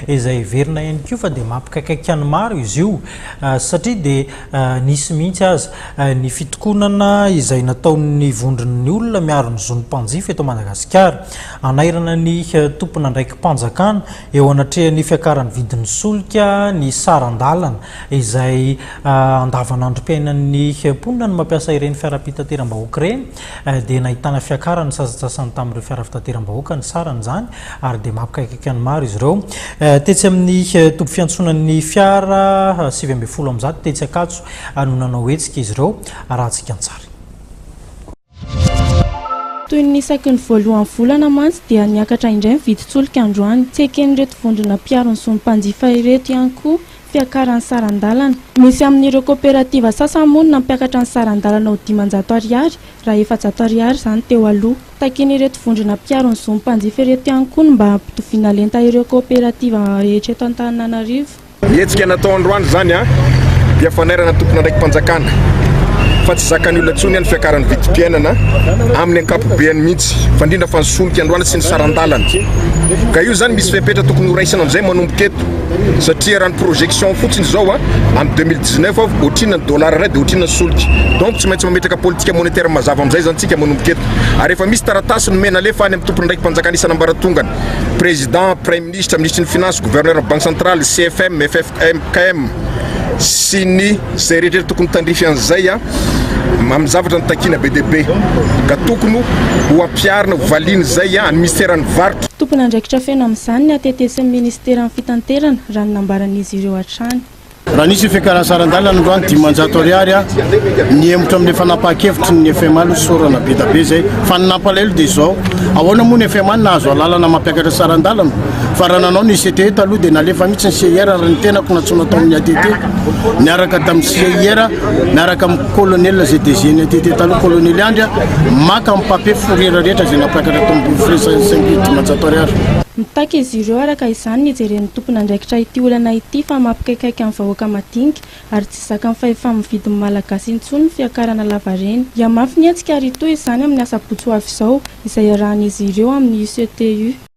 izay verina ihany koa fa dia mampikaikaikany maro izy io satria dia nisy mihitsy aza ny fitokonana izay nataon'ny vondron'ny olona miaro ny Zon Ny Mpanjifa eto Madagasikara anairana ny tompona ndraiky mpanjakana eo anatrehan'ny fiakaran'ny vidin'ny solika ny sarandalana izay andavanandrom-piainan'ny mponina no mampiasa ireny fiara-pitateram-bahoaka ireny dia nahitana fiakarany sasatsasany tamin'ireo fiara fitateram-bahoaka ny sarany zany ary dia mampikaikaikany maro izy ireo tetsy amin'ny tobo fiantsonan'ny fiara 7 am'zato tetsy akatso no nanao hetsika izy ireo rahantsika antsara. Toy ny isaky ny voalohan'ny volana mantsy dia niakatra indray ny vidin-tsolika androany tsy eken'ireto vondrona mpiaro ny Zon Ny Mpanjifa ireto ihany koa fiakaran'ny sarandalana. Misy amin'ireo kooperativa sasany moa nampiakatra ny sarandalana ho 500 ariary raha 400 ariary zany teo aloha. Takin'ireto vondrona mpiaro ny Zon Ny Mpanjifa ireto ihany koa mba hampitoviana lenta ireo kooperativa rehetra eto Antananarivo. Hetsika natao androany zany dia fanairana tompona ndraiky mpanjakana fa tsy zakany olona tsony ny fiakaran'ny vidim-piainana amin'ny ankapobeany mihitsy fa indrindra fa ny solika androany sy ny sarandalana ka io zany misy fepetra tokony horaisana am'izay manomboka eto satria raha ny projection fotsiny zao amin'ny 2019 ohatrinany dollar ray dia ohatrinany solika donc tsy maintsy mametraka politika monétaire mazava am'izay zany tsika manomboka eto ary efa misy taratasy nomena alefa any amin'ny tompona ndraiky mpanjakana isan'ambaratongany président premier ministre ministre ny finance gouverneur banque centrale CFM FFMKM sy ny zay rehetra tokony tandrify an'izay amin'ny zavatra ny takina BDB ka tokony ho ampiarina ho valiana zay ny ministère ny varotra. Tompona andraikitra feno amin'izany ny atetesin'ny ministère ny fitanterana raha nambaran'izy ireo hatrany. Raha nisy fiakaran'ny sarandalana androany 500 ariary ny emotra amin'ilay fanapahan-kevitry ny FMA sorana be da be zay fa ny nampalahelo dia zao ahoana moa ny FMA nahazo alalana mampiakatra sarandalana fa raha nanao ny CTE taloha dia nalefa mihitsy ny CIR raha ny tenako natsoina tao amin'ny ATT niaraka tamin'ny CIR niaraka amin'ny colonel ZDG ny ATT taloha colonel andry maka amin'ny papier fourrière rehetra izay nampiakatra tao amin'ny frais 500 ariary. Mitaka izy ireo araka izany nijeren'ny tompona andraikitra ity olana ity fa mampikaikaiky amin'ny vahoaka madinika ary tsy zaka ny fahefa-mividin'ny malagasy intsony ny fiakarana lavareny. Ia mafy ny hetsika ary toy izany amin'ny asa-potsoavy izao izay arahan'izy ireo amin'ny UCTU.